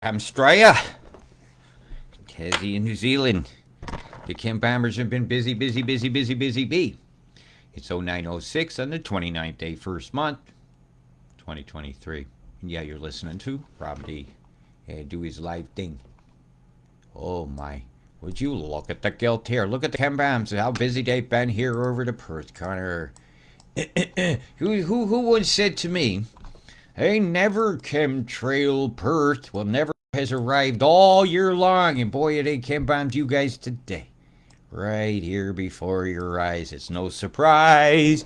Australia, Tassie, and New Zealand. The Chembombs have been busy, busy, busy, busy, busy bee. It's 0906 on the 29th day, first month, 2023. And yeah, you're listening to Rob D. Do his live thing. Oh my. Would you look at the guilt here? Look at the Chembombs, how busy they've been here over the Perth corner. Who once said to me, "Hey, never chemtrail Perth will never has arrived all year long, and boy, they Chembombs you guys today, right here before your eyes. It's no surprise.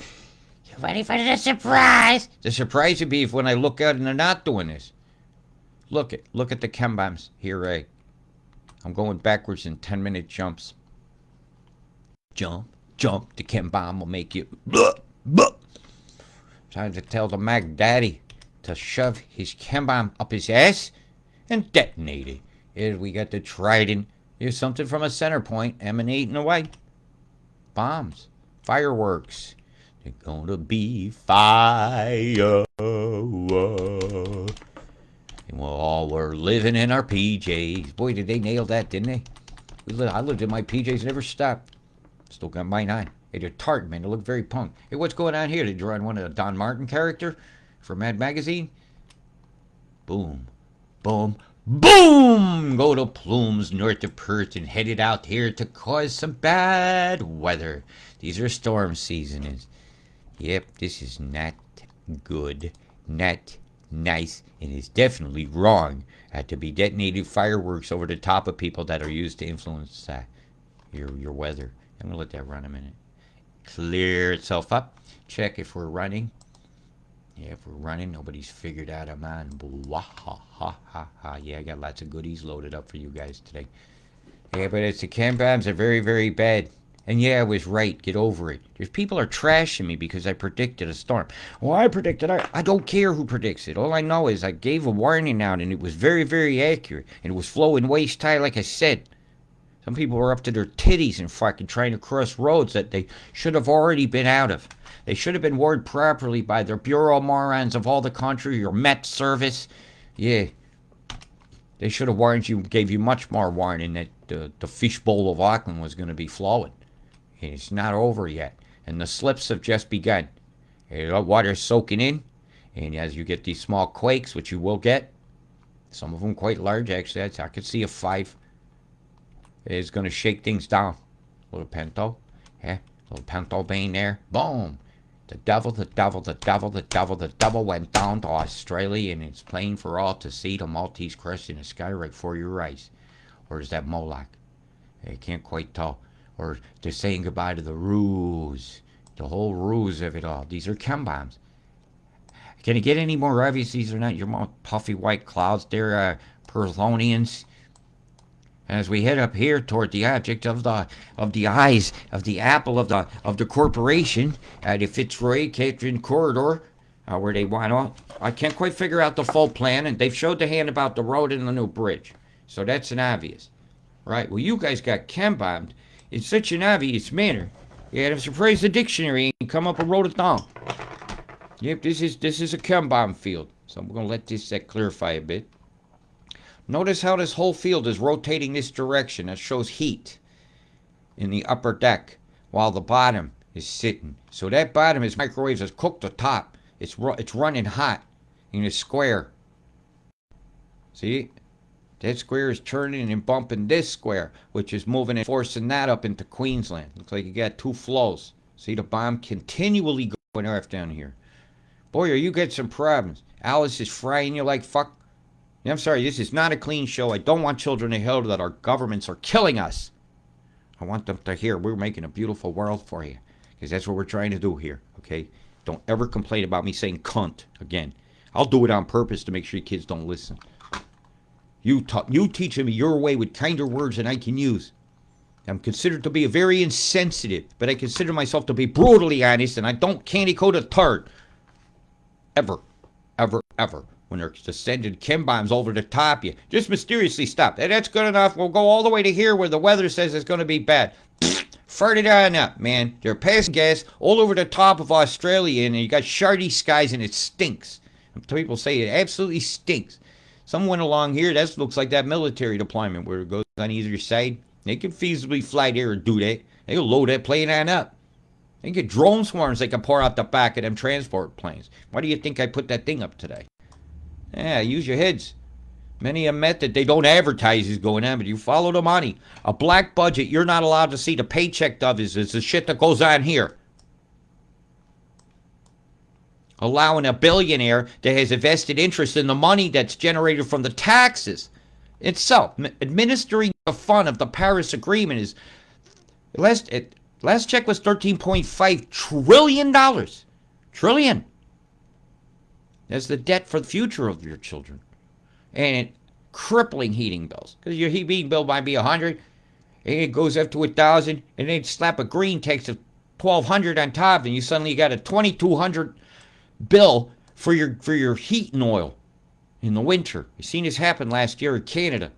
You ready for the surprise? The surprise would be if when I look out and they're not doing this. Look at the Chembombs here, right? I'm going backwards in 10-minute jumps. Jump, jump. The Chembomb will make you. Time to tell the Mac Daddy to shove his Chembomb up his ass and detonate it. Here we got the trident. Here's something from a center point emanating away. Bombs. Fireworks. They're gonna be fire. And well, we're living in our PJs. Boy, did they nail that, didn't they? I lived in my PJs, never stopped. Still got mine on. Hey, they're tart, man. They look very punk. Hey, what's going on here? Did you run one of the Don Martin character for Mad Magazine? Boom. Boom. Boom! Go to Plumes, north of Perth, and headed out here to cause some bad weather. These are storm seasons. Yep, this is not good, not nice, and is definitely wrong to be detonating fireworks over the top of people that are used to influence your weather. I'm going to let that run a minute. Clear itself up. Check if we're running. Yeah, if we're running, nobody's figured out I'm on. Blah, ha, ha, ha, ha. Yeah, I got lots of goodies loaded up for you guys today. Yeah, but it's the Chembombs are very, very bad. And yeah, I was right. Get over it. There's people are trashing me because I predicted a storm. Well, I predicted. I don't care who predicts it. All I know is I gave a warning out, and it was very, very accurate. And it was flowing waist high, like I said. Some people were up to their titties and fucking trying to cross roads that they should have already been out of. They should have been warned properly by their bureau morons of all the country or Met Service. Yeah. They should have warned you, gave you much more warning that the fishbowl of Auckland was going to be flowing. And it's not over yet. And the slips have just begun. The water's soaking in. And as you get these small quakes, which you will get, some of them quite large, actually. I could see a 5. It's going to shake things down. Little Pinto. Yeah. Little Pinto bean there. Boom. The devil went down to Australia, and it's plain for all to see the Maltese crest in the sky right before your eyes. Or is that Moloch? I can't quite tell. Or they're saying goodbye to the ruse. The whole ruse of it all. These are Chembombs. Can it get any more obvious? These are not your puffy white clouds. They're Perthonians. As we head up here toward the object of the eyes of the apple of the corporation, the Fitzroy Catherine corridor, where they want to. I can't quite figure out the full plan, and they've showed the hand about the road and the new bridge, so that's an obvious, right? Well, you guys got Chembombed in such an obvious manner. Yeah, I'm surprised the dictionary ain't come up and wrote it down. Yep, this is a Chembomb field, so I'm gonna let this clarify a bit. Notice how this whole field is rotating this direction. That shows heat in the upper deck while the bottom is sitting. So that bottom is microwaves has cooked the top. It's running hot in a square. See? That square is turning and bumping this square, which is moving and forcing that up into Queensland. Looks like you got two flows. See the bomb continually going off down here. Boy, are you getting some problems. Alice is frying you like fuck. I'm sorry, this is not a clean show. I don't want children to hear that our governments are killing us. I want them to hear we're making a beautiful world for you. Because that's what we're trying to do here, okay? Don't ever complain about me saying cunt again. I'll do it on purpose to make sure your kids don't listen. You teaching me your way with kinder words than I can use. I'm considered to be a very insensitive, but I consider myself to be brutally honest, and I don't candy coat a turd. Ever. Ever, ever. When they're descending Chembombs over the top of you. Just mysteriously stop. That's good enough. We'll go all the way to here where the weather says it's going to be bad. Fart it on up, man. They're passing gas all over the top of Australia, and you got shardy skies, and it stinks. People say it absolutely stinks. Some went along here. That looks like that military deployment where it goes on either side. They can feasibly fly there and do that. They can load that plane on up. They can get drone swarms they can pour out the back of them transport planes. Why do you think I put that thing up today? Yeah, use your heads. Many a method they don't advertise is going on, but you follow the money. A black budget you're not allowed to see the paycheck of is the shit that goes on here. Allowing a billionaire that has a vested interest in the money that's generated from the taxes itself. Administering the fund of the Paris Agreement is last check was $13.5 trillion. Trillion. That's the debt for the future of your children. And crippling heating bills. Because your heating bill might be $100, and it goes up to $1,000, and then slap a green tax of $1,200 on top, and you suddenly got a $2,200 bill for your heating oil in the winter. You seen this happen last year in Canada.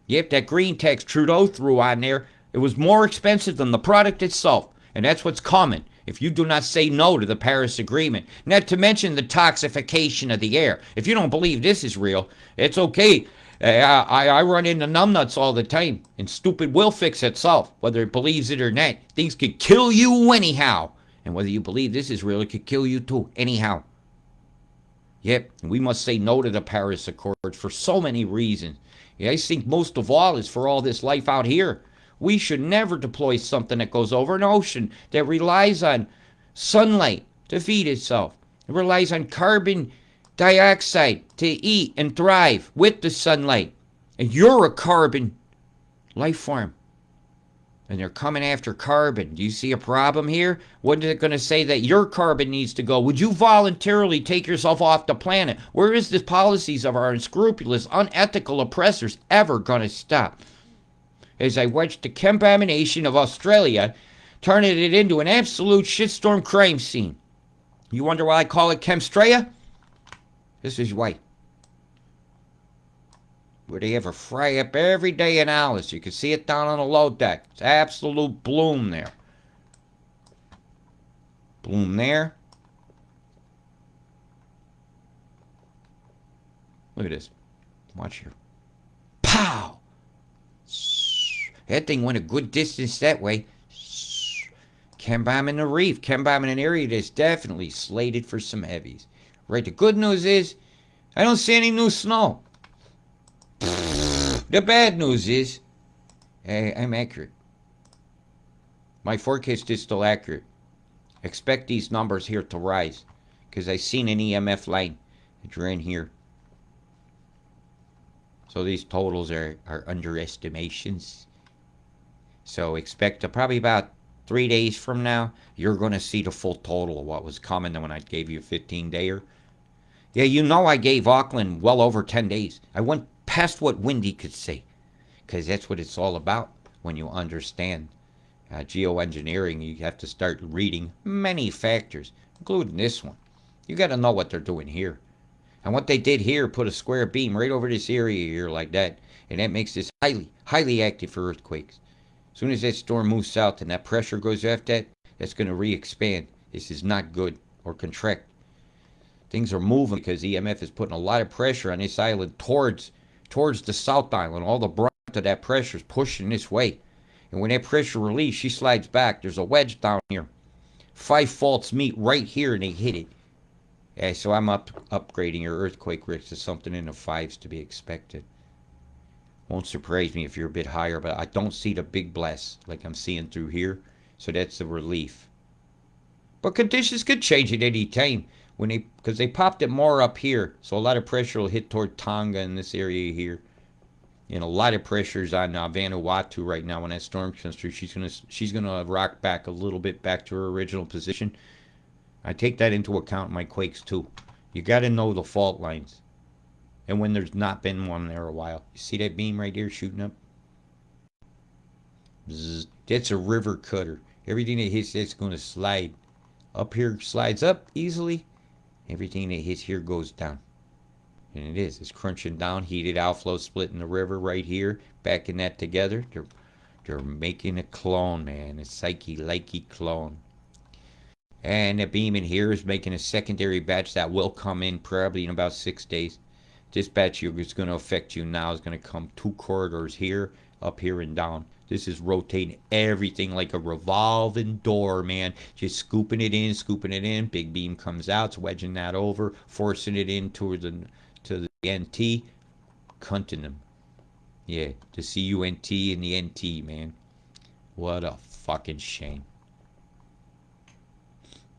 Yep, that green tax Trudeau threw on there, it was more expensive than the product itself. And that's what's coming if you do not say no to the Paris Agreement. Not to mention the toxification of the air. If you don't believe this is real, it's okay. I run into numbnuts all the time, and stupid will fix itself, whether it believes it or not. Things could kill you anyhow. And whether you believe this is real, it could kill you too, anyhow. Yep, we must say no to the Paris Accords for so many reasons. Yeah, I think most of all is for all this life out here. We should never deploy something that goes over an ocean that relies on sunlight to feed itself. It relies on carbon dioxide to eat and thrive with the sunlight. And you're a carbon life form. And they're coming after carbon. Do you see a problem here? What is it going to say that your carbon needs to go? Would you voluntarily take yourself off the planet? Where is the policies of our unscrupulous, unethical oppressors ever going to stop? As I watched the Chembombs of Australia, turning it into an absolute shitstorm crime scene. You wonder why I call it Chemstraya? This is why. Where they have a fry up every day in Alice. You can see it down on the low deck. It's absolute bloom there. Bloom there. Look at this. Watch here. Pow! That thing went a good distance that way. Chembomb in the reef. Chembomb in an area that's definitely slated for some heavies. Right, the good news is, I don't see any new snow. The bad news is, I'm accurate. My forecast is still accurate. Expect these numbers here to rise, because I seen an EMF line that ran here. So these totals are underestimations. So expect probably about 3 days from now, you're going to see the full total of what was coming when I gave you a 15-dayer. Yeah, you know I gave Auckland well over 10 days. I went past what Windy could say, because that's what it's all about when you understand geoengineering. You have to start reading many factors, including this one. You got to know what they're doing here. And what they did here, put a square beam right over this area here like that, and that makes this highly active for earthquakes. As soon as that storm moves south and that pressure goes after that, that's going to re-expand. This is not good, or contract. Things are moving because EMF is putting a lot of pressure on this island towards the South Island. All the brunt of that pressure is pushing this way. And when that pressure relieves, she slides back. There's a wedge down here. 5 faults meet right here and they hit it. Yeah, so I'm upgrading your earthquake risk to something in the 5s to be expected. Won't surprise me if you're a bit higher, but I don't see the big blasts like I'm seeing through here. So that's a relief. But conditions could change at any time because they popped it more up here. So a lot of pressure will hit toward Tonga in this area here. And a lot of pressure's on Vanuatu right now. When that storm comes through, she's gonna rock back a little bit back to her original position. I take that into account in my quakes too. You got to know the fault lines. And when there's not been one there a while. You see that beam right there shooting up? Bzz. That's a river cutter. Everything that hits that's going to slide. Up here slides up easily. Everything that hits here goes down. And it is. It's crunching down. Heated outflow splitting the river right here. Backing that together. They're making a clone, man. A psyche-likey clone. And the beam in here is making a secondary batch that will come in probably in about 6 days. Dispatch is going to affect you now. It's going to come 2 corridors here, up here, and down. This is rotating everything like a revolving door, man. Just scooping it in, scooping it in. Big beam comes out, it's wedging that over, forcing it in toward to the NT, cunting them. Yeah, the CUNT and the NT, man. What a fucking shame.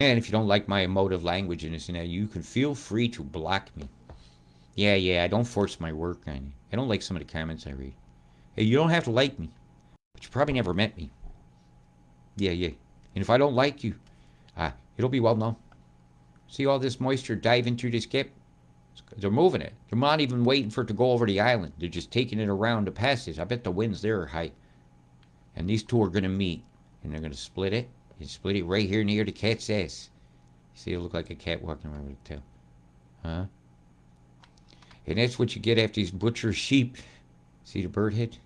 And if you don't like my emotive language and this and that, you can feel free to block me. Yeah, I don't force my work on you. I don't like some of the comments I read. Hey, you don't have to like me, but you probably never met me. Yeah. And if I don't like you, it'll be well known. See all this moisture diving through this gap? They're moving it. They're not even waiting for it to go over the island. They're just taking it around the passage. I bet the winds there are high. And these two are going to meet. And they're going to split it. And split it right here near the cat's ass. See, it look like a cat walking around with a tail. Huh? And that's what you get after these butcher sheep. See the bird head?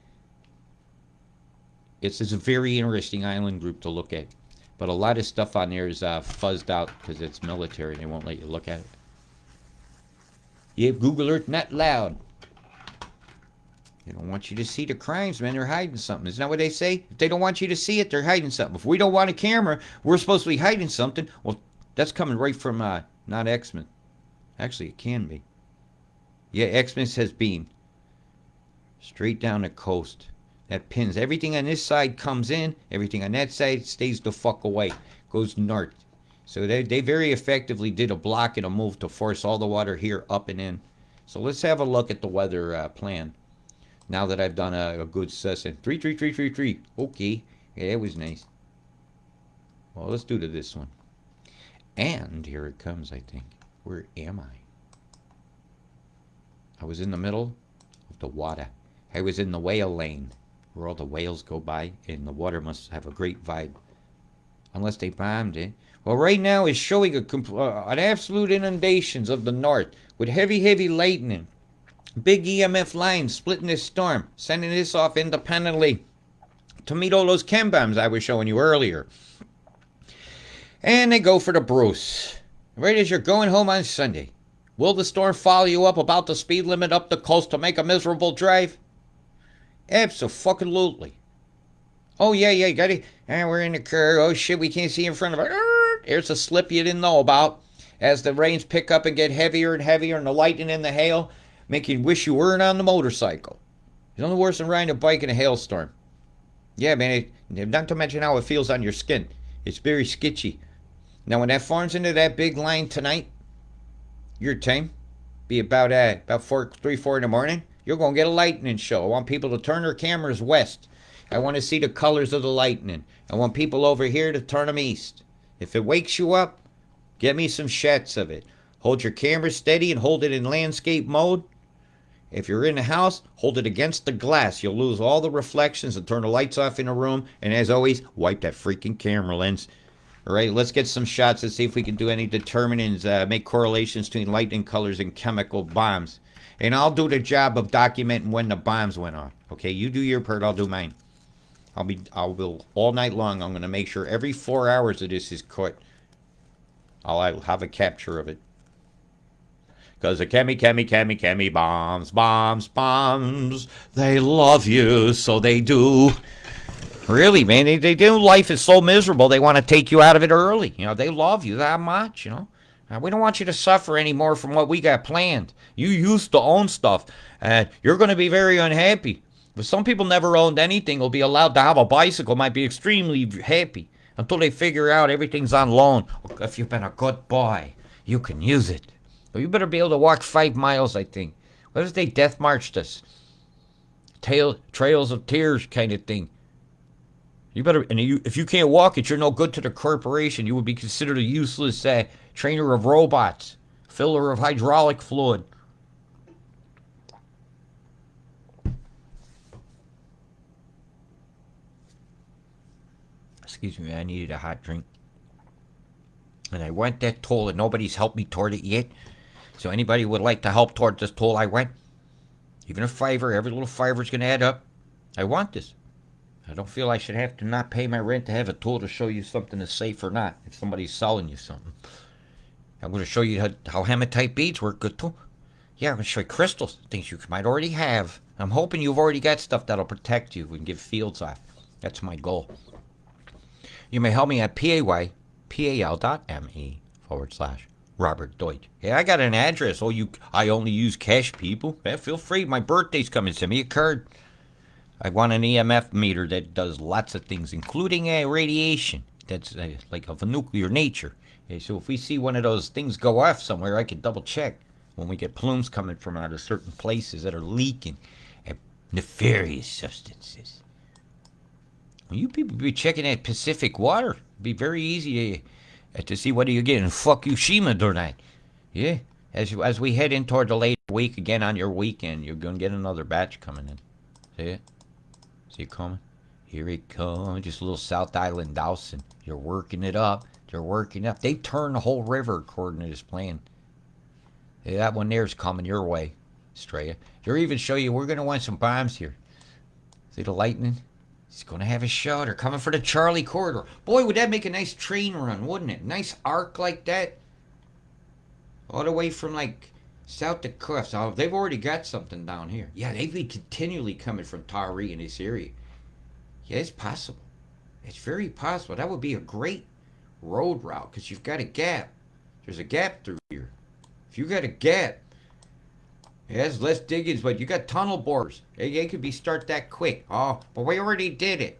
It's a very interesting island group to look at. But a lot of stuff on there is fuzzed out because it's military. They won't let you look at it. Yeah, Google Earth not loud. They don't want you to see the crimes, man. They're hiding something. Isn't that what they say? If they don't want you to see it, they're hiding something. If we don't want a camera, we're supposed to be hiding something. Well, that's coming right from not X-Men. Actually, it can be. Yeah, X-Men says beam. Straight down the coast. That pins. Everything on this side comes in. Everything on that side stays the fuck away. Goes north. So they very effectively did a block and a move to force all the water here up and in. So let's have a look at the weather plan. Now that I've done a good session. 3. Okay. Yeah, that was nice. Well, let's do to this one. And here it comes, I think. Where am I? I was in the middle of the water. I was in the whale lane, where all the whales go by, and the water must have a great vibe. Unless they bombed it. Well, right now it's showing an absolute inundations of the north with heavy lightning. Big EMF lines splitting this storm, sending this off independently to meet all those Chembombs I was showing you earlier. And they go for the Bruce. Right as you're going home on Sunday. Will the storm follow you up about the speed limit up the coast to make a miserable drive? Abso-fucking-lutely. Oh, yeah, got it. And we're in the car. Oh, shit, we can't see in front of us. There's a slip you didn't know about. As the rains pick up and get heavier and heavier and the lightning and the hail make you wish you weren't on the motorcycle. It's only worse than riding a bike in a hailstorm. Yeah, man, not to mention how it feels on your skin. It's very sketchy. Now, when that forms into that big line tonight, your time, be about 3, 4 in the morning, you're going to get a lightning show. I want people to turn their cameras west. I want to see the colors of the lightning. I want people over here to turn them east. If it wakes you up, get me some shots of it. Hold your camera steady and hold it in landscape mode. If you're in the house, hold it against the glass. You'll lose all the reflections and turn the lights off in the room. And as always, wipe that freaking camera lens. All right, let's get some shots and see if we can do any determinants, make correlations between lightning colors and chemical bombs. And I'll do the job of documenting when the bombs went off. Okay, you do your part, I'll do mine. I will all night long. I'm going to make sure every 4 hours of this is caught. I'll have a capture of it. Because the chemi bombs, they love you, so they do. Really, man, they do. Life is so miserable, they want to take you out of it early. You know, they love you that much, you know. We don't want you to suffer anymore from what we got planned. You used to own stuff, and you're going to be very unhappy. But some people never owned anything will be allowed to have a bicycle, might be extremely happy until they figure out everything's on loan. If you've been a good boy, you can use it. But you better be able to walk 5 miles, I think. What if they death marched us? Trails of tears kind of thing. You better, and if you can't walk it, you're no good to the corporation. You would be considered a useless trainer of robots, filler of hydraulic fluid. Excuse me, I needed a hot drink. And I went that toll, and nobody's helped me toward it yet. So anybody would like to help toward this toll I went? Even a $5, every little $5's going to add up. I want this. I don't feel I should have to not pay my rent to have a tool to show you something is safe or not. If somebody's selling you something. I'm going to show you how hematite beads work good too. Yeah, I'm going to show you crystals, things you might already have. I'm hoping you've already got stuff that'll protect you and give fields off. That's my goal. You may help me at paypal.me/ Robert Deutsch. Hey, I got an address. Oh, I only use cash, people. Yeah, feel free. My birthday's coming. Send me a card. I want an EMF meter that does lots of things, including radiation. That's like of a nuclear nature. Okay, so if we see one of those things go off somewhere, I can double check when we get plumes coming from out of certain places that are leaking nefarious substances. Well, you people be checking that Pacific water. It'd be very easy to see whether you're getting Fukushima or not. Yeah, as we head in toward the late week again on your weekend, you're gonna get another batch coming in. See it? See it coming? Here it comes. Just a little South Island dousing. You're working it up. They're working up. They turn the whole river according to this plan. Yeah, that one there's coming your way, Straya. They'll even show you we're gonna want some bombs here. See the lightning? He's going to have a show. They're coming for the Charlie corridor. Boy, would that make a nice train run, wouldn't it? Nice arc like that. All the way from like south to Cliffs. Oh, they've already got something down here. Yeah, they've been continually coming from Tari in this area. Yeah, it's possible. It's very possible. That would be a great road route because you've got a gap. There's a gap through here. If you got a gap, yes, less diggings, but you got tunnel borers. They could be start that quick. Oh, but we already did it.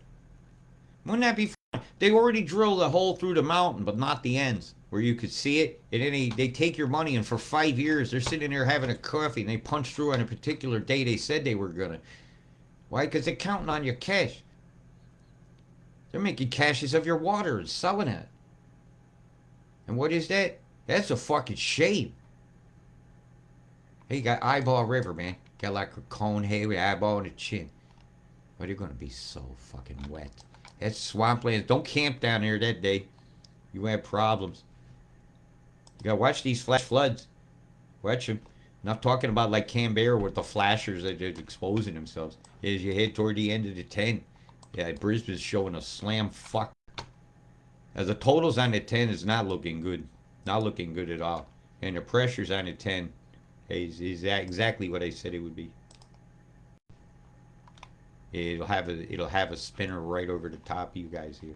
Wouldn't that be fun? They already drilled a hole through the mountain, but not the ends where you could see it. And then they take your money, and for 5 years they're sitting there having a coffee, and they punch through on a particular day they said they were gonna. Why? Because they're counting on your cash. They're making caches of your water and selling it. And what is that? That's a fucking shame. Hey, you got Eyeball River, man. Got like a cone hay with eyeball in the chin. But you're gonna be so fucking wet. That's swampland. Don't camp down there that day. You have problems. You gotta watch these flash floods. Watch them. I'm not talking about like Canberra with the flashers that are exposing themselves. As you head toward the end of the 10. Yeah, Brisbane's showing a slam fuck. As the totals on the 10 is not looking good. Not looking good at all. And the pressures on the 10 is exactly what I said it would be. It'll have a spinner right over the top of you guys here.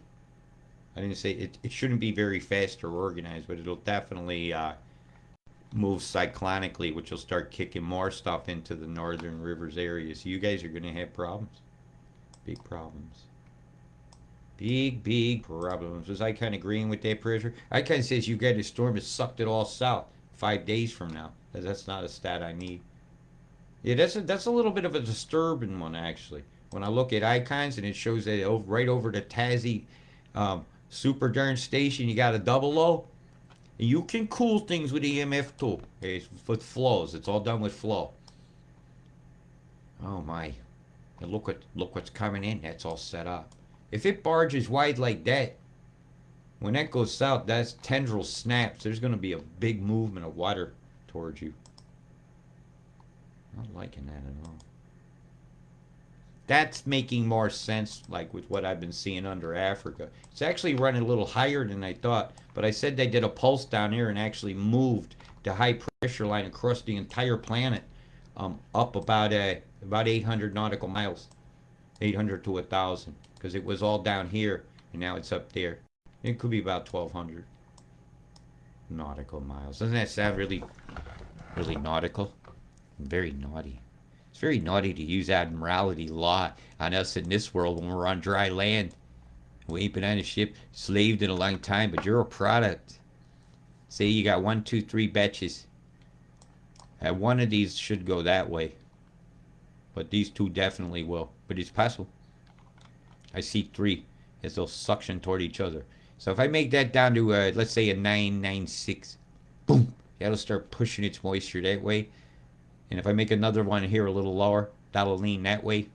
I didn't say it shouldn't be very fast or organized, but it'll definitely move cyclonically, which will start kicking more stuff into the northern rivers area. So you guys are going to have problems. Big problems. Big problems. Was I kind of agreeing with that pressure? I kind of says you got a storm that sucked it all south 5 days from now. That's not a stat I need. Yeah, that's a little bit of a disturbing one actually. When I look at icons and it shows that right over the Tassie super darn station, you got a double low. And you can cool things with the EMF tool. It's with flows. It's all done with flow. Oh my! And look what's coming in. That's all set up. If it barges wide like that, when that goes south, that tendril snaps. There's going to be a big movement of water towards you. Not liking that at all. That's making more sense, like with what I've been seeing under Africa. It's actually running a little higher than I thought, but I said they did a pulse down here and actually moved the high pressure line across the entire planet, up about 800 nautical miles, 800 to 1,000, because it was all down here and now it's up there. It could be about 1,200 nautical miles. Doesn't that sound really, really nautical? Very naughty. It's very naughty to use admiralty law on us in this world when we're on dry land. We ain't been on a ship, slaved in a long time, but you're a product. Say you got 1, 2, 3 batches. One of these should go that way. But these two definitely will. But it's possible. I see 3 as they'll suction toward each other. So if I make that down to, let's say a 996, boom, that'll start pushing its moisture that way. And if I make another one here a little lower, that'll lean that way.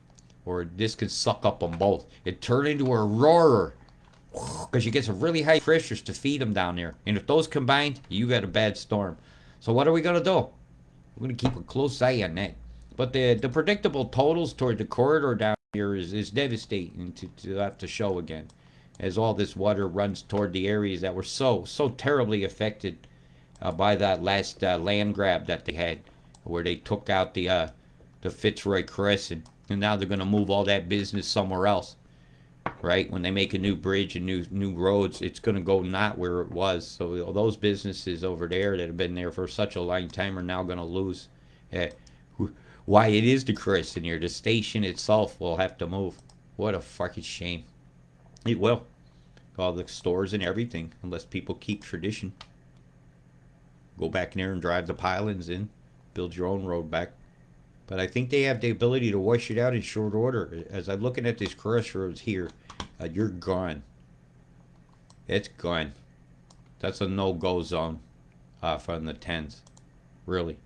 Or this can suck up them both. It turned into a roarer. Because you get some really high pressures to feed them down there. And if those combined, you got a bad storm. So what are we going to do? We're going to keep a close eye on that. But the predictable totals toward the corridor down here is devastating to have to show again. As all this water runs toward the areas that were so terribly affected by that last land grab that they had. where they took out the Fitzroy Crescent, and now they're going to move all that business somewhere else. Right? When they make a new bridge and new roads, it's going to go not where it was. So those businesses over there that have been there for such a long time are now going to lose. Uh, why it is the Crescent here. The station itself will have to move. What a fucking shame. It will. All the stores and everything, unless people keep tradition. Go back in there and drive the pylons in. Build your own road back. But I think they have the ability to wash it out in short order. As I'm looking at this crossroads here, you're gone. It's gone. That's a no-go zone from the 10s. Really.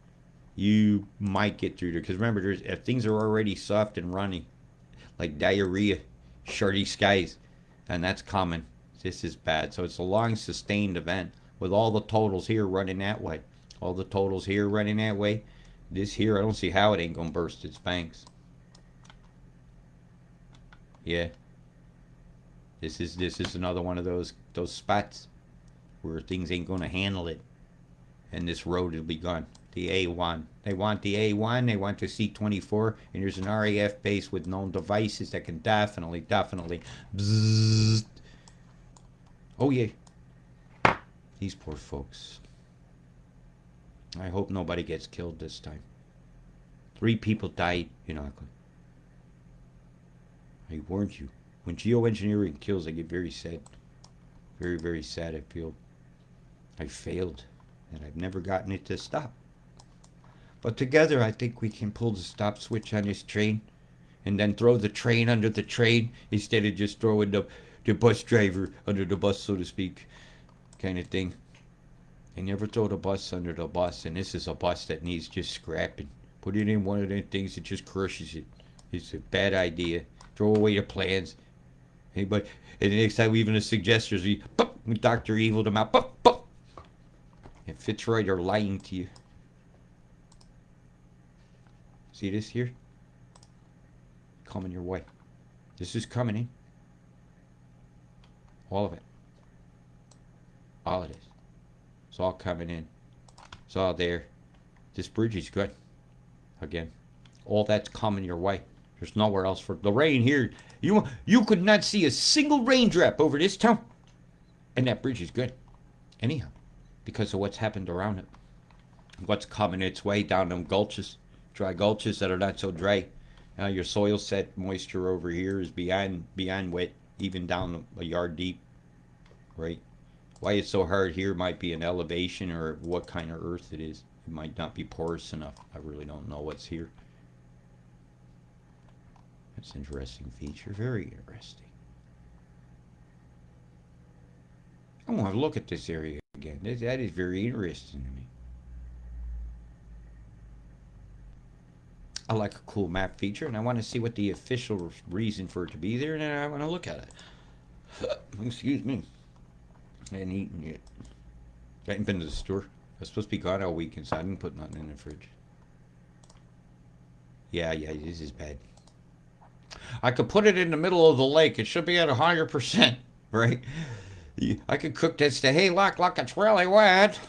You might get through there. Because remember, things are already soft and runny. Like diarrhea, shorty skies. And that's coming. This is bad. So it's a long, sustained event. With all the totals here running that way. All the totals here running that way. This here, I don't see how it ain't gonna burst its banks. Yeah. This is another one of those spots where things ain't gonna handle it. And this road will be gone. The A1. They want the A1, they want the C24, and there's an RAF base with known devices that can definitely bzzzt. Oh yeah. These poor folks. I hope nobody gets killed this time. 3 people died in Auckland. I warned you. When geoengineering kills, I get very sad. Very, very sad, I feel. I failed. And I've never gotten it to stop. But together, I think we can pull the stop switch on this train. And then throw the train under the train. Instead of just throwing the bus driver under the bus, so to speak. Kind of thing. They never throw the bus under the bus, and this is a bus that needs just scrapping. Put it in one of them things that just crushes it. It's a bad idea. Throw away the plans. Anybody? And the next time we even a suggestions, we Dr. Evil them out. And Fitzroy, they're lying to you. See this here? Coming your way. This is coming in. All of it. All of this. It's all coming in. It's all there. This bridge is good. Again. All that's coming your way. There's nowhere else for the rain here. You could not see a single raindrop over this town. And that bridge is good. Anyhow. Because of what's happened around it. What's coming its way down them gulches. Dry gulches that are not so dry. Your soil set moisture over here is beyond wet. Even down a yard deep. Right? Why it's so hard here might be an elevation or what kind of earth it is. It might not be porous enough. I really don't know what's here. That's an interesting feature. Very interesting. I want to look at this area again. That is very interesting to me. I like a cool map feature, and I want to see what the official reason for it to be there, and then I want to look at it. Excuse me. I hadn't eaten yet. I hadn't been to the store. I was supposed to be gone all weekend, so I didn't put nothing in the fridge. Yeah, this is bad. I could put it in the middle of the lake. It should be at 100%, right? I could cook this to, hey, look, it's really wet.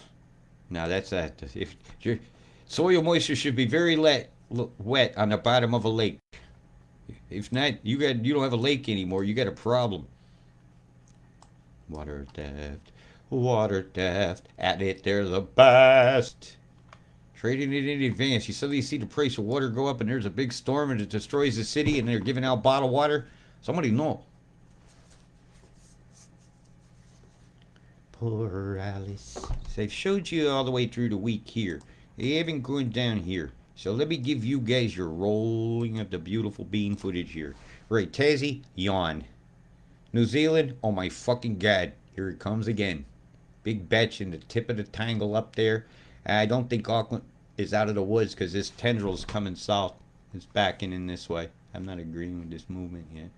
No, that's that. If your soil moisture should be very wet on the bottom of a lake. If not, you don't have a lake anymore. You got a problem. Water theft, at it, they're the best. Trading it in advance. You suddenly see the price of water go up and there's a big storm and it destroys the city and they're giving out bottled water. Somebody know. Poor Alice. They've showed you all the way through the week here. They haven't gone down here. So let me give you guys your rolling of the beautiful bean footage here. Right, Tassie, yawn. New Zealand, oh my fucking god, here it comes again. Big betch in the tip of the tangle up there. I don't think Auckland is out of the woods because this tendril's coming south. It's backing in this way. I'm not agreeing with this movement yet.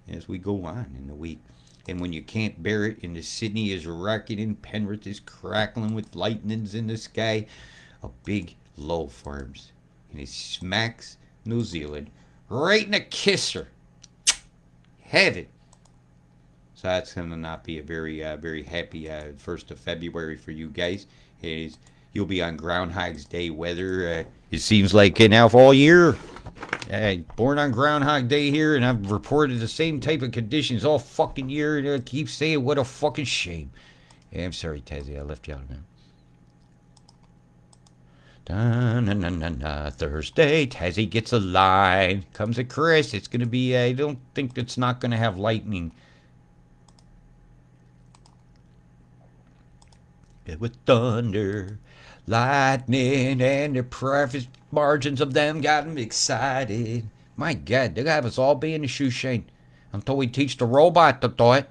As we go on in the week. And when you can't bear it, and the Sydney is rocketing, Penrith is crackling with lightnings in the sky, a big low forms. And it smacks New Zealand right in the kisser. Have it. So that's going to not be a very happy 1st of February for you guys. It is, You'll be on Groundhog's Day weather. It seems like now for all year. Born on Groundhog Day here, and I've reported the same type of conditions all fucking year. And I keep saying, what a fucking shame. Yeah, I'm sorry, Tazzy. I left you out of it. Thursday, Tazzy gets a line. Comes a Chris. It's going to be, I don't think it's not going to have lightning. With thunder, lightning, and the profit margins of them got them excited. My God, they'll have us all be in the shoe shine until we teach the robot to do it.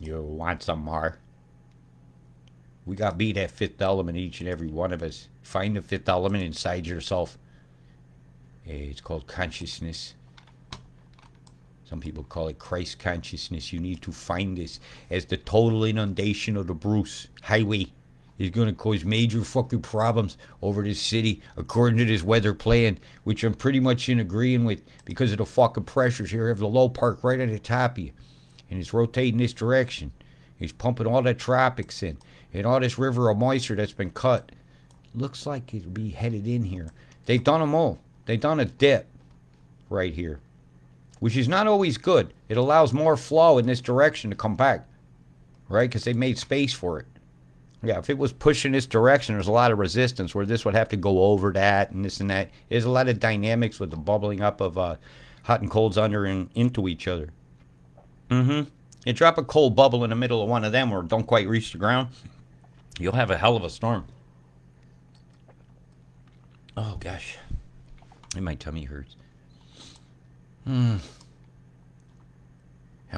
You want some more? We got to be that fifth element, each and every one of us. Find the fifth element inside yourself. It's called consciousness. Some people call it Christ consciousness. You need to find this, as the total inundation of the Bruce Highway is going to cause major fucking problems over this city, according to this weather plan, which I'm pretty much in agreeing with because of the fucking pressures here. I have the low park right at the top of you, and it's rotating this direction. It's pumping all that tropics in, and all this river of moisture that's been cut. Looks like it'll be headed in here. They've done them all. They've done a dip right here, which is not always good. It allows more flow in this direction to come back, right? Because they made space for it. Yeah, if it was pushing this direction, there's a lot of resistance where this would have to go over that and this and that. There's a lot of dynamics with the bubbling up of hot and colds under and into each other. You drop a cold bubble in the middle of one of them or don't quite reach the ground, you'll have a hell of a storm. Oh, gosh. My tummy hurts. And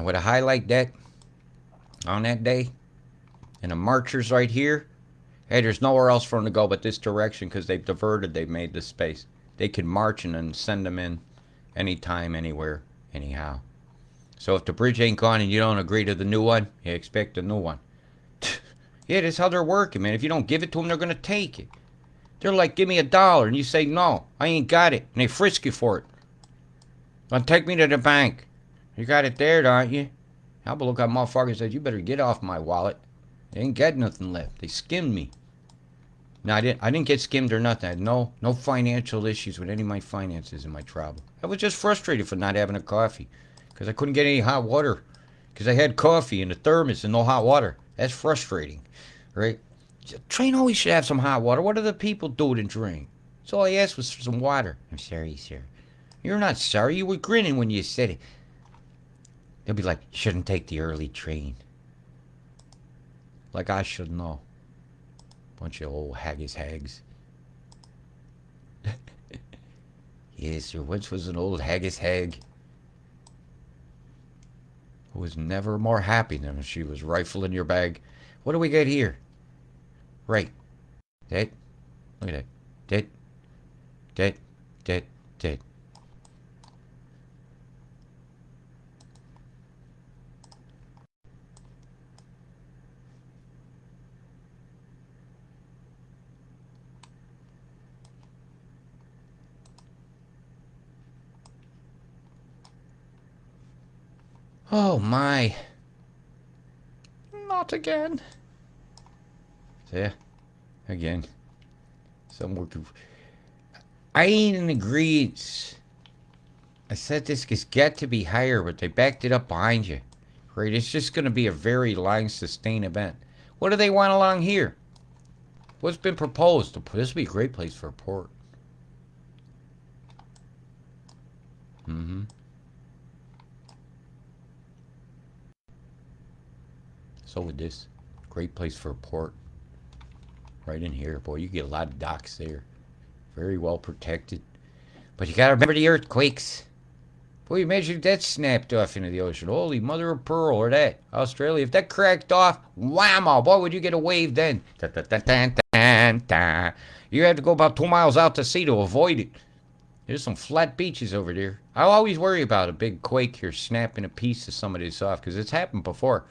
with a high like that, on that day, and the marchers right here, hey, there's nowhere else for them to go but this direction because they've made this space. They can march and then send them in anytime, anywhere, anyhow. So if the bridge ain't gone and you don't agree to the new one, you expect a new one. Yeah, that's how they're working, man. If you don't give it to them, they're going to take it. They're like, give me $1, and you say, no, I ain't got it. And they frisk you for it. Well, take me to the bank. You got it there, don't you? How about look at motherfucker said, you better get off my wallet. They ain't got nothing left. They skimmed me. No, I didn't get skimmed or nothing. I had no financial issues with any of my finances in my travel. I was just frustrated for not having a coffee. Because I couldn't get any hot water. Because I had coffee in the thermos and no hot water. That's frustrating. Right? The train always should have some hot water. What do the people do and drink? So all I asked was for some water. I'm sorry, sir. You're not sorry. You were grinning when you said it. They'll be like, you shouldn't take the early train. Like I should know. Bunch of old hags. Yes, there once was an old hag who was never more happy than when she was rifling your bag. What do we got here? Right. That. Look at that. That. Oh my. Not again. Yeah. Again. Some work. I ain't in agreement. I said this has got to be higher, but they backed it up behind you. Right? It's just going to be a very line sustained event. What do they want along here? What's been proposed? This would be a great place for a port. So would this. Great place for a port. Right in here. Boy, you get a lot of docks there. Very well protected. But you gotta remember the earthquakes. Boy, imagine if that snapped off into the ocean. Holy mother of pearl, or that. Australia, if that cracked off, whammo, boy, would you get a wave then. You have to go about 2 miles out to sea to avoid it. There's some flat beaches over there. I always worry about a big quake here snapping a piece of some of this off, because it's happened before.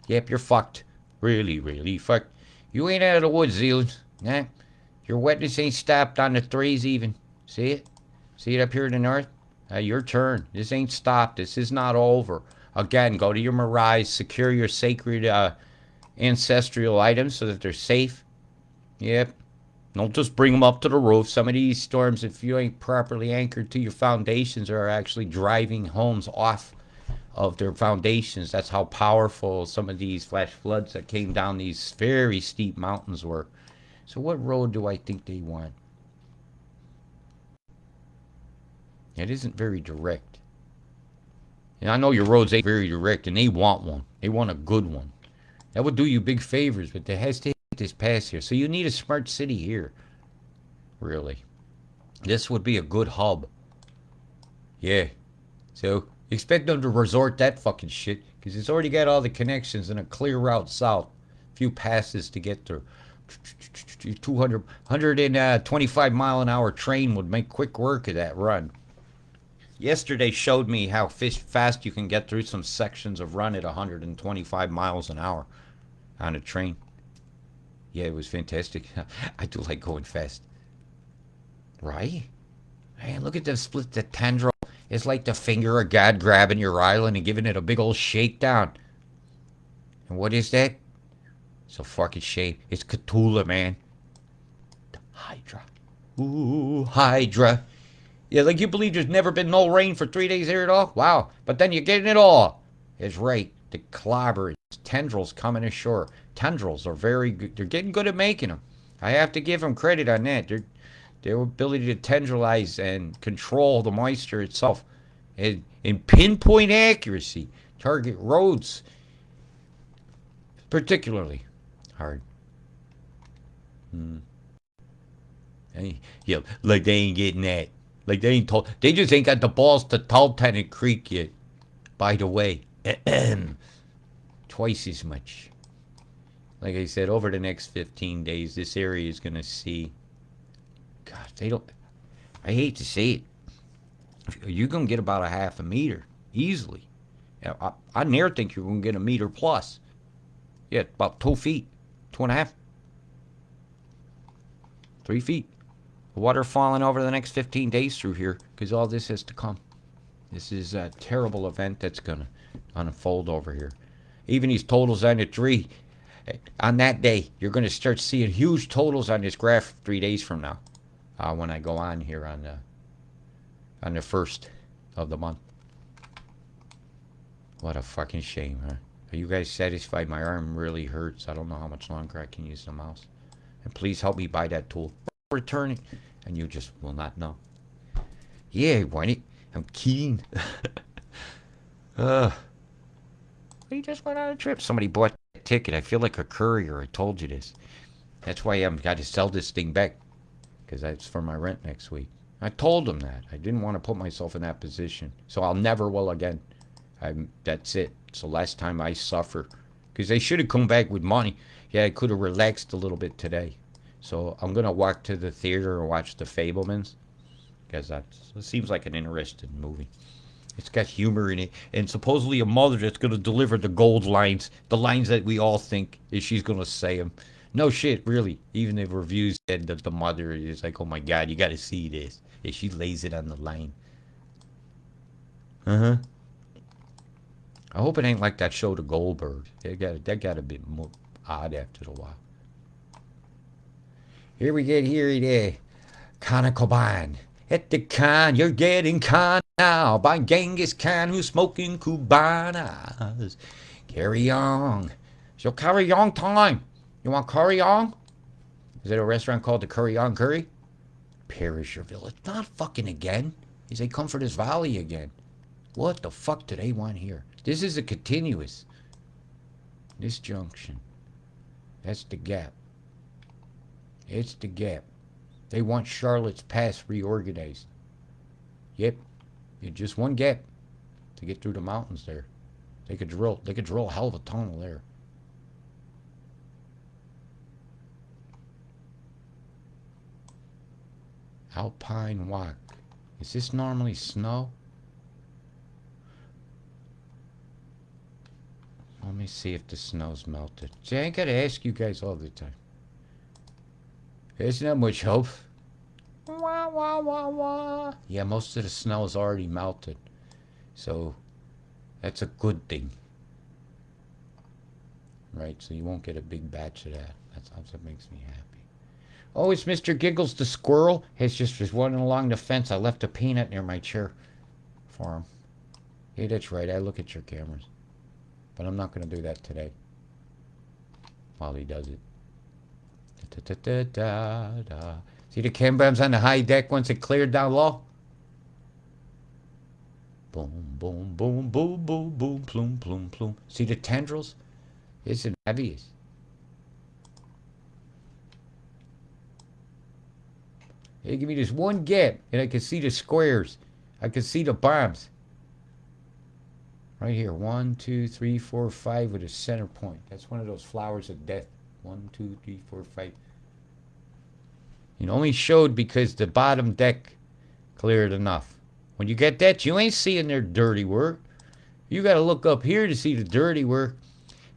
Yep, you're fucked. Really, really fucked. You ain't out of the woods, Zealand. Nah. Your wetness ain't stopped on the threes even. See it? See it up here in the north? Your turn. This ain't stopped. This is not over. Again, go to your mirage. Secure your sacred ancestral items so that they're safe. Yep. Don't just bring them up to the roof. Some of these storms, if you ain't properly anchored to your foundations, are actually driving homes off of their foundations. That's how powerful some of these flash floods that came down these very steep mountains were. So what road do I think they want? It isn't very direct. And I know your roads ain't very direct, and they want one. They want a good one. That would do you big favors, but there has to hit this pass here. So you need a smart city here, really. This would be a good hub. Yeah. So expect them to resort that fucking shit, because it's already got all the connections and a clear route south. A few passes to get through. 125 mile an hour train would make quick work of that run. Yesterday showed me how fast you can get through some sections of run at 125 miles an hour on a train. Yeah, it was fantastic. I do like going fast. Right? Hey, look at the split, the tendril. It's like the finger of God grabbing your island and giving it a big old shakedown. And what is that? It's a fucking shame. It's Cthulhu, man. The Hydra. Ooh, Hydra. Yeah, like you believe there's never been no rain for 3 days here at all? Wow. But then you're getting it all. It's right. The clobber. Tendrils coming ashore. Tendrils are very good. They're getting good at making them. I have to give them credit on that. Their ability to tendrilize and control the moisture itself. In pinpoint accuracy. Target roads. Particularly hard. Hey, yeah, like they ain't getting that. Like they ain't told. They just ain't got the balls to tell Tennant Creek yet. By the way, twice as much. Like I said, over the next 15 days, this area is gonna see. God, they don't. I hate to say it. You're gonna get about a half a meter easily. I never think you're gonna get a meter plus. Yeah, about 2 feet, 2.5, 3 feet. Water falling over the next 15 days through here because all this has to come. This is a terrible event that's going to unfold over here. Even these totals on the tree, on that day, you're going to start seeing huge totals on this graph 3 days from now when I go on here on the 1st of the month. What a fucking shame, huh? Are you guys satisfied? My arm really hurts. I don't know how much longer I can use the mouse. And please help me buy that tool. Return it, and you just will not know. Yeah, Whitey, I'm keen. We just went on a trip. Somebody bought a ticket. I feel like a courier. I told you this. That's why I've got to sell this thing back, because that's for my rent next week. I told them that. I didn't want to put myself in that position, so I'll never will again. That's it. It's the last time I suffer, because they should have come back with money. Yeah, I could have relaxed a little bit today. So I'm going to walk to the theater and watch The Fablemans, because it seems like an interesting movie. It's got humor in it, and supposedly a mother that's going to deliver the gold lines, the lines that we all think is she's going to say them. No shit, really. Even the reviews said that the mother is like, oh my God, you got to see this. And she lays it on the line. Uh-huh. I hope it ain't like that show, The Goldberg. That got a bit more odd after a while. Here we get here there. Khan. At the Khan, you're getting Khan now by Genghis Khan who's smoking Cubanas. Carry on. So carry on time. You want curry on? Is there a restaurant called the Curry on Curry? Perisherville. It's not fucking again. He say Comforters Valley again. What the fuck do they want here? This is a continuous. This junction. That's the gap. It's the gap. They want Charlotte's Pass reorganized. Yep. It's just one gap to get through the mountains there. They could drill a hell of a tunnel there. Alpine Walk. Is this normally snow? Let me see if the snow's melted. See, I ain't gotta ask you guys all the time. There's not much hope. Wah, wah, wah, wah. Yeah, most of the snow is already melted. So, that's a good thing. right? So you won't get a big batch of that. That's what makes me happy. Oh, it's Mr. Giggles the squirrel. He's just running along the fence. I left a peanut near my chair for him. Yeah, that's right. I look at your cameras. But I'm not going to do that today while he does it. Da, da, da, da, da. See the Chembombs on the high deck once it cleared down low? Boom, boom, boom, boom, boom, boom, plume, plume, plume. See the tendrils? It's the heaviest. They give me this one gap, and I can see the squares. I can see the bombs. Right here, 1, 2, 3, 4, 5 with a center point. That's one of those flowers of death. 1, 2, 3, 4, 5. It only showed because the bottom deck cleared enough. When you get that, you ain't seeing their dirty work. You got to look up here to see the dirty work.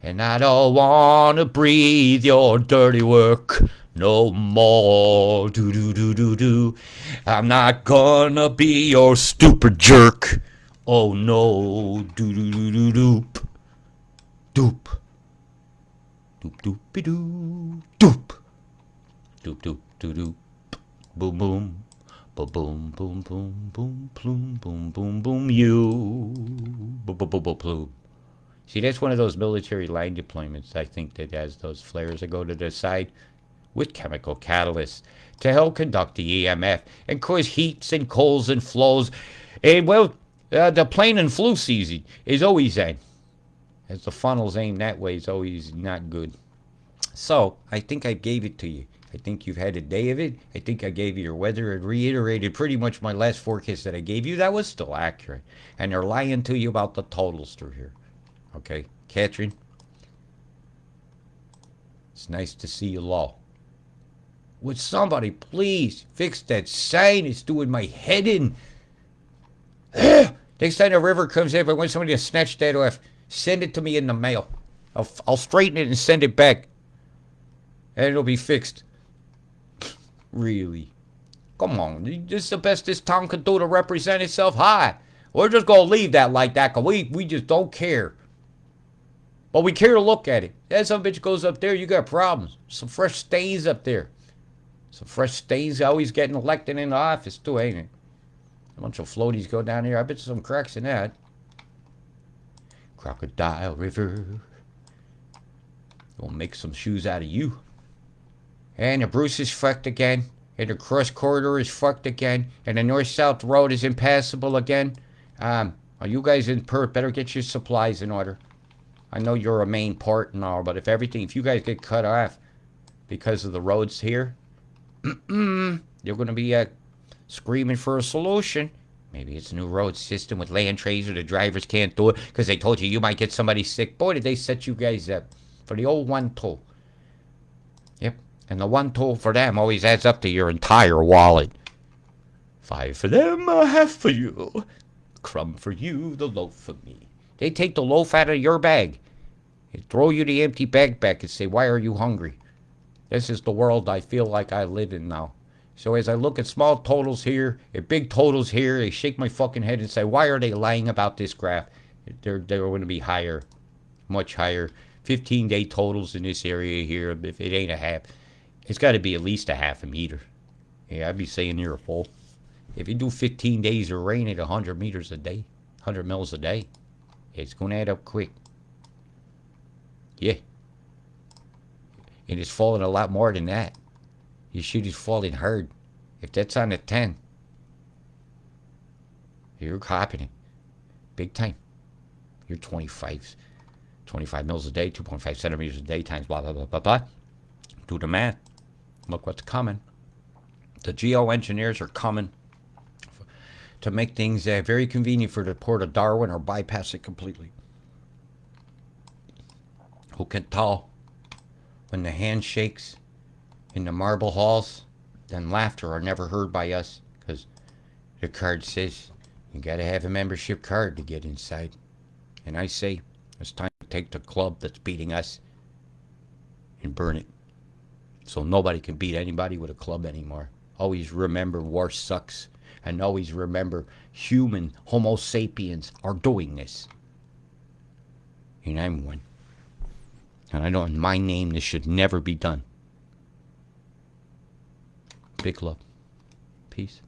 And I don't want to breathe your dirty work no more. Do, do, do, do, do. I'm not gonna be your stupid jerk. Oh no. Do, do, do, do, doop. Doop. Doop, doopy doo. Doop. Doop, doop, doo, doop. Boom, boom. Boom, boom, boom, boom, boom, plume, boom, boom, boom, you. Boom, boom, boom, boom, plume. See, that's one of those military line deployments, I think, that has those flares that go to the side with chemical catalysts to help conduct the EMF and cause heats and colds and flows. And, well, the plane and flu season is always in. As the funnel's aimed that way, it's always not good. So, I think I gave it to you. I think you've had a day of it. I think I gave you your weather and reiterated pretty much my last forecast that I gave you. That was still accurate. And they're lying to you about the totals through here. Okay, Catherine, it's nice to see you low. Would somebody please fix that sign? It's doing my head in. Next time the river comes in, if I want somebody to snatch that off, send it to me in the mail. I'll straighten it and send it back. And it'll be fixed. Really? Come on, this is the best this town can do to represent itself. Hi. We're just going to leave that like that because we just don't care. But we care to look at it. That some bitch goes up there, you got problems. Some fresh stains up there. Some fresh stains always getting elected in the office too, ain't it? A bunch of floaties go down here. I bet some cracks in that. Crocodile River. We'll make some shoes out of you. And the Bruce is fucked again. And the cross corridor is fucked again. And the north-south road is impassable again. Are you guys in Perth? Better get your supplies in order. I know you're a main port and all, but if you guys get cut off because of the roads here, you're going to be screaming for a solution. Maybe it's a new road system with land trays or the drivers can't do it because they told you might get somebody sick. Boy, did they set you guys up for the old one toll. Yep, and the one toll for them always adds up to your entire wallet. 5 for them, a half for you. Crumb for you, the loaf for me. They take the loaf out of your bag and throw you the empty bag back and say, why are you hungry? This is the world I feel like I live in now. So as I look at small totals here and big totals here, I shake my fucking head and say, why are they lying about this graph? They're going to be higher, much higher. 15-day totals in this area here, if it ain't a half, it's got to be at least a half a meter. Yeah, I'd be saying you're a full. If you do 15 days of rain at 100 meters a day, 100 mils a day, it's going to add up quick. Yeah. And it's falling a lot more than that. Your shit is falling hard. If that's on a 10, you're copping it. Big time. You're 25 mils a day, 2.5 centimeters a day times blah, blah, blah, blah, blah. Do the math. Look what's coming. The geoengineers are coming to make things very convenient for the port of Darwin or bypass it completely. Who can tell when the hand shakes in the marble halls, then laughter are never heard by us because the card says you got to have a membership card to get inside. And I say it's time to take the club that's beating us and burn it. So nobody can beat anybody with a club anymore. Always remember war sucks. And always remember human Homo sapiens are doing this. And I'm one. And I know in my name this should never be done. Big love. Peace.